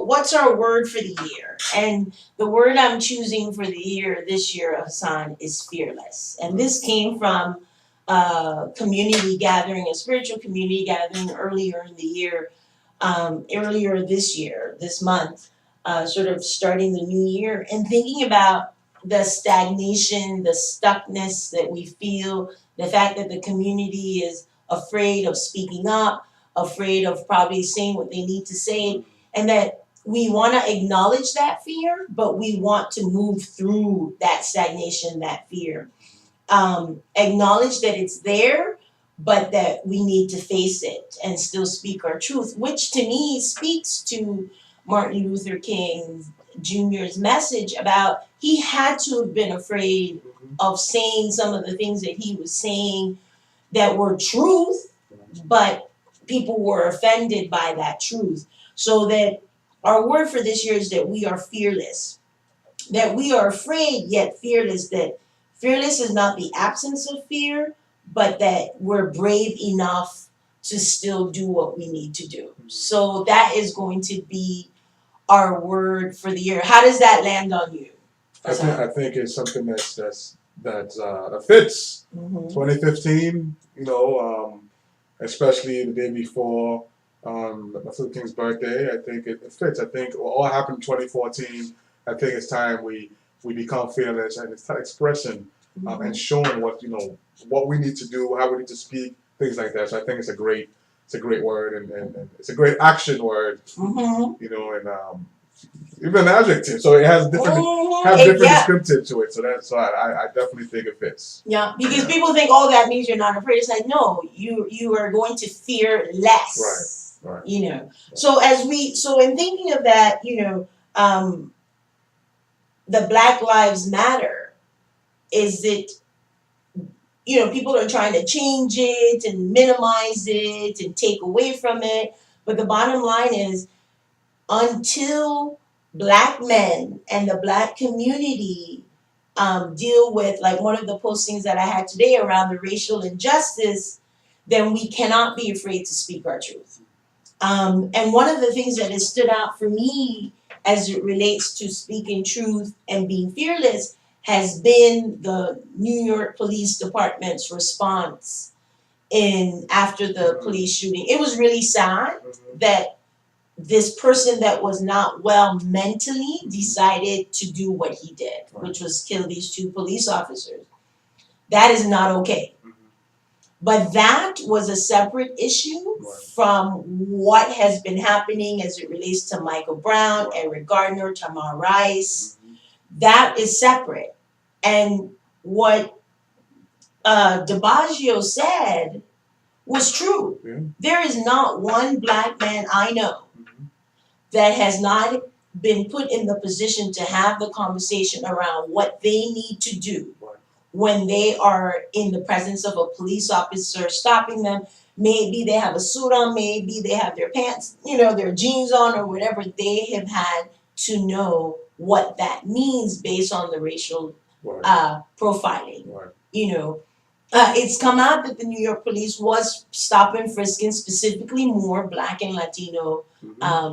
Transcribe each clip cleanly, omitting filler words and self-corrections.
what's our word for the year? And the word I'm choosing for the year this year, Hassan, is fearless. And this came from a community gathering, a spiritual community gathering earlier in the year, earlier this year, this month, sort of starting the new year and thinking about the stagnation, the stuckness that we feel, the fact that the community is afraid of speaking up, afraid of probably saying what they need to say, and that we want to acknowledge that fear, but we want to move through that stagnation, that fear. Acknowledge that it's there, but that we need to face it and still speak our truth, which to me speaks to Martin Luther King Jr.'s message about he had to have been afraid of saying some of the things that he was saying that were truth, but people were offended by that truth. So that our word for this year is that we are fearless, that we are afraid yet fearless, that fearless is not the absence of fear, but that we're brave enough to still do what we need to do. So that is going to be our word for the year. How does that land on you? I think it's something that fits 2015. Especially the day before Luther King's birthday. I think it fits. I think what happened in 2014. I think it's time we become fearless and start expressing and showing what we need to do, how we need to speak, things like that. So I think it's a great word and it's a great action word. And even an adjective. So it has different descriptive to it. So I definitely think it fits. Yeah, because people think, oh, that means you're not afraid. It's like, no, you are going to fear less. Right. So in thinking of that, the Black Lives Matter, is it, people are trying to change it and minimize it and take away from it. But the bottom line is, until Black men and the Black community deal with, like one of the postings that I had today around the racial injustice, then we cannot be afraid to speak our truth. And one of the things that has stood out for me as it relates to speaking truth and being fearless has been the New York Police Department's response after the police shooting. It was really sad that this person that was not well mentally decided to do what he did, which was kill these two police officers. That is not okay. But that was a separate issue from what has been happening as it relates to Michael Brown, Eric Gardner, Tamar Rice. That is separate. And what DiBiagio said was true. There is not one Black man I know that has not been put in the position to have the conversation around what they need to do when they are in the presence of a police officer stopping them. Maybe they have a suit on, maybe they have their pants, their jeans on or whatever. They have had to know what that means based on the racial profiling. It's come out that the New York police was stopping, frisking specifically more Black and Latino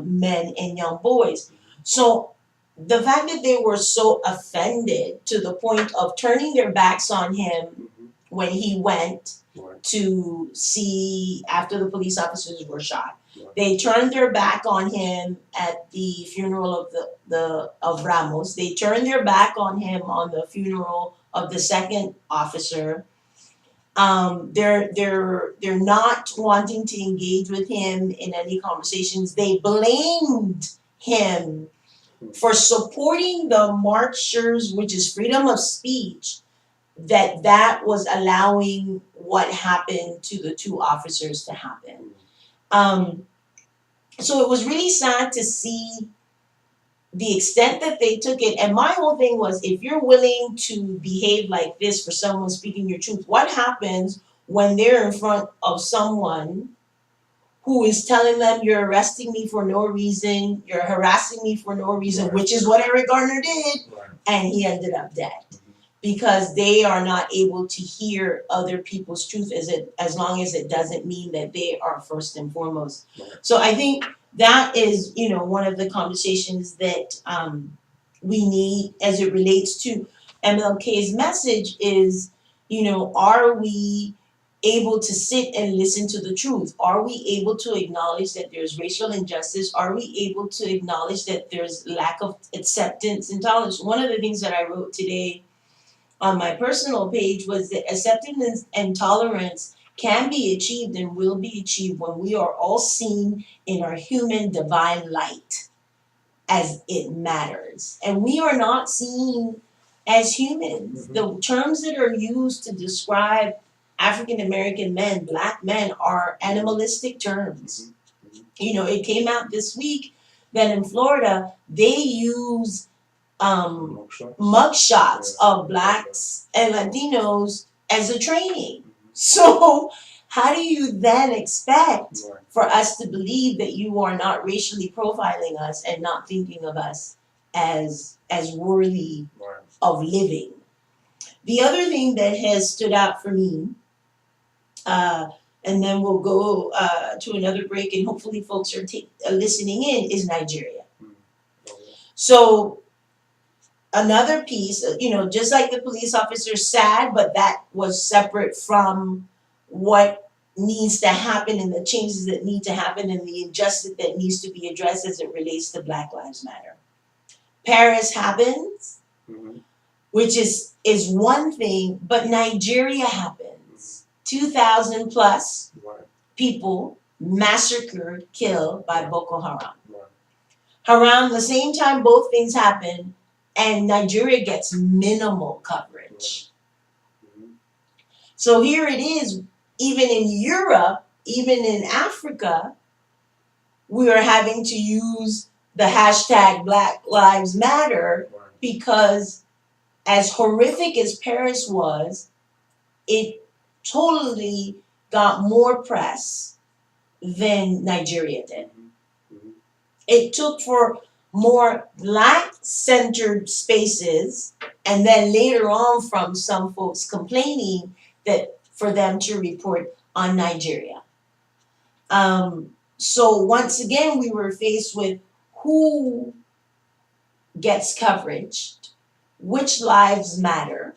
men and young boys. So the fact that they were so offended to the point of turning their backs on him when he went to see after the police officers were shot. They turned their back on him at the funeral of Ramos. They turned their back on him on the funeral of the second officer. They're not wanting to engage with him in any conversations. They blamed him for supporting the marchers, which is freedom of speech, that was allowing what happened to the two officers to happen. So it was really sad to see the extent that they took it. And my whole thing was, if you're willing to behave like this for someone speaking your truth, what happens when they're in front of someone who is telling them, you're arresting me for no reason, you're harassing me for no reason, which is what Eric Garner did, and he ended up dead. Because they are not able to hear other people's truth as long as it doesn't mean that they are first and foremost. So I think that is, one of the conversations that we need as it relates to MLK's message is, are we able to sit and listen to the truth? Are we able to acknowledge that there's racial injustice? Are we able to acknowledge that there's lack of acceptance and tolerance? One of the things that I wrote today on my personal page was that acceptance and tolerance can be achieved and will be achieved when we are all seen in our human divine light as it matters. And we are not seen as humans. Mhm. The terms that are used to describe African American men, black men, are animalistic terms. It came out this week that in Florida they use mugshots of blacks and Latinos as a training. So how do you then expect for us to believe that you are not racially profiling us and not thinking of us as worthy of living? The other thing that has stood out for me, and then we'll go to another break, and hopefully folks are listening in, is Nigeria. So another piece, just like the police officer sad, but that was separate from what needs to happen and the changes that need to happen and the injustice that needs to be addressed as it relates to Black Lives Matter. Paris happens, which is one thing, but Nigeria happens. 2,000 plus people massacred, killed by Boko Haram. Around the same time both things happen, and Nigeria gets minimal coverage. So here it is, even in Europe, even in Africa, we are having to use the hashtag Black Lives Matter because as horrific as Paris was, it totally got more press than Nigeria did. It took for more Black-centered spaces, and then later on from some folks complaining that for them to report on Nigeria. So once again, we were faced with who gets coverage, which lives matter,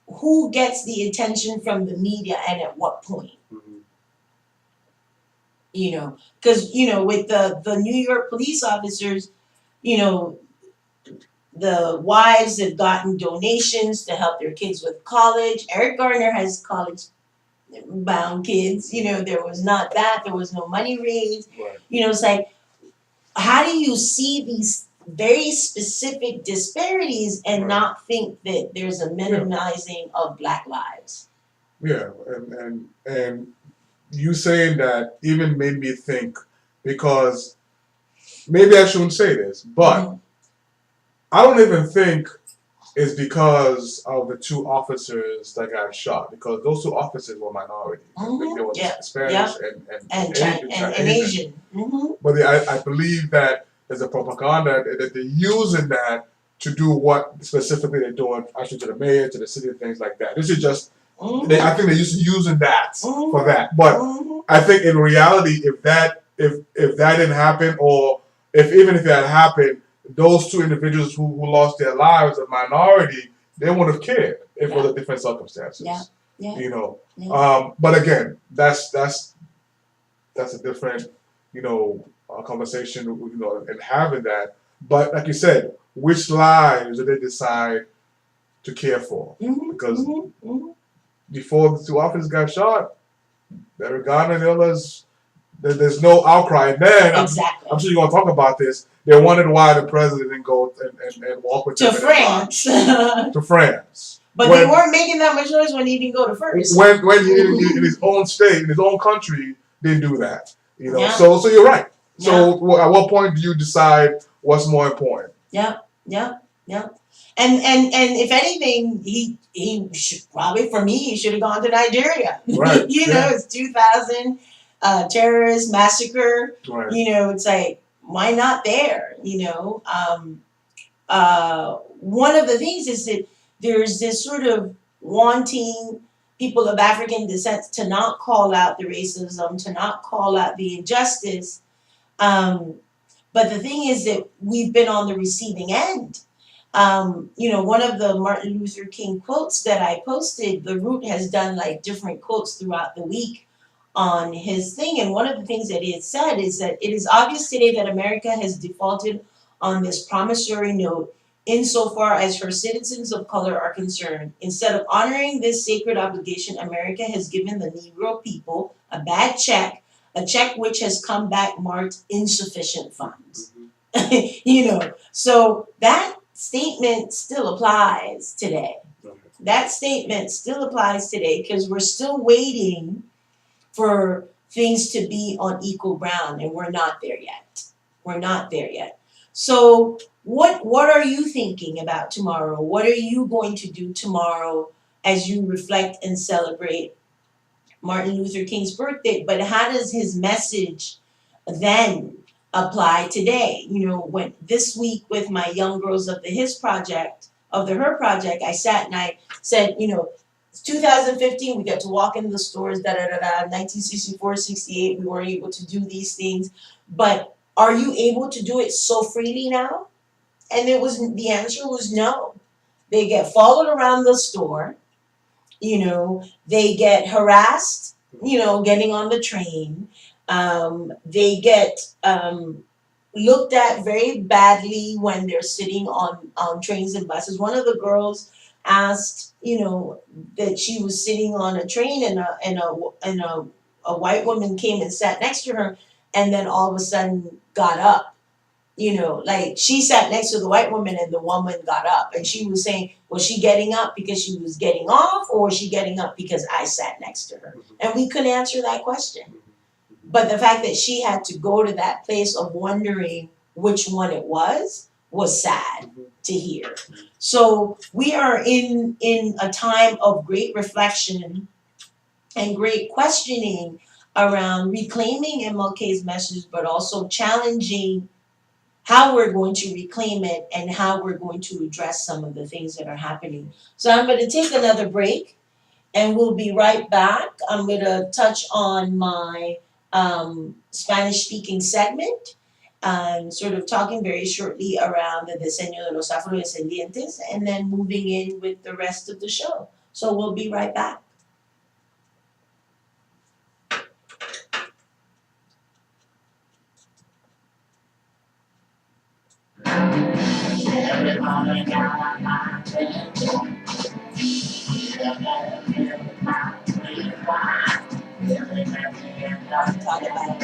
who gets the attention from the media, and at what point. Because, with the New York police officers, the wives have gotten donations to help their kids with college. Eric Garner has college-bound kids. There was not that. There was no money raised. It's like, how do you see these very specific disparities and not think that there's a minimizing of Black lives? Yeah, and you saying that even made me think, because maybe I shouldn't say this, but I don't even think it's because of the two officers that got shot, because those two officers were minorities. I think they were Spanish and Asian. But I believe that there's a propaganda that they're using that to do what specifically they're doing, actually to the mayor, to the city, and things like that. This is just, I think they're just using that for that. But I think in reality, if that didn't happen, or even if that happened, those two individuals who lost their lives, a minority, they wouldn't have cared if it was a different circumstances. But again, that's a different, conversation, and having that. But like you said, which lives do they decide to care for? Because before the two officers got shot, Eric Garner and the others, there's no outcry. And then I'm sure you're going to talk about this. They wondered why the president didn't go and walk with them to France. To France. But they weren't making that much noise when he didn't go to first. When he in his own state, in his own country, didn't do that. So you're right. So at what point do you decide what's more important? Yeah. And if anything, he should, probably for me, he should have gone to Nigeria. Right. It's 2000 terrorist massacre. Right. It's like, why not there? One of the things is that there's this sort of wanting people of African descent to not call out the racism, to not call out the injustice, But the thing is that we've been on the receiving end. One of the Martin Luther King quotes that I posted, the Root has done like different quotes throughout the week on his thing. And one of the things that he had said is that it is obvious today that America has defaulted on this promissory note insofar as her citizens of color are concerned. Instead of honoring this sacred obligation, America has given the Negro people a bad check, a check which has come back marked insufficient funds. So that statement still applies today. That statement still applies today because we're still waiting for things to be on equal ground, and we're not there yet. We're not there yet. So what are you thinking about tomorrow? What are you going to do tomorrow as you reflect and celebrate Martin Luther King's birthday? But how does his message then apply today? When this week with my young girls of the Her Project, I sat and I said, it's 2015, we got to walk into the stores, 1964, 68, we weren't able to do these things. But are you able to do it so freely now? And the answer was no. They get followed around the store, they get harassed, getting on the train. They get looked at very badly when they're sitting on trains and buses. One of the girls asked, that she was sitting on a train and a white woman came and sat next to her, and then all of a sudden got up. Like she sat next to the white woman and the woman got up, and she was saying, was she getting up because she was getting off, or was she getting up because I sat next to her? And we couldn't answer that question. But the fact that she had to go to that place of wondering which one it was sad to hear. So we are in a time of great reflection and great questioning around reclaiming MLK's message, but also challenging how we're going to reclaim it and how we're going to address some of the things that are happening. So I'm going to take another break and we'll be right back. I'm going to touch on my Spanish speaking segment, sort of talking very shortly around the diseño de los afrodescendientes, and then moving in with the rest of the show. So we'll be right back. Talk about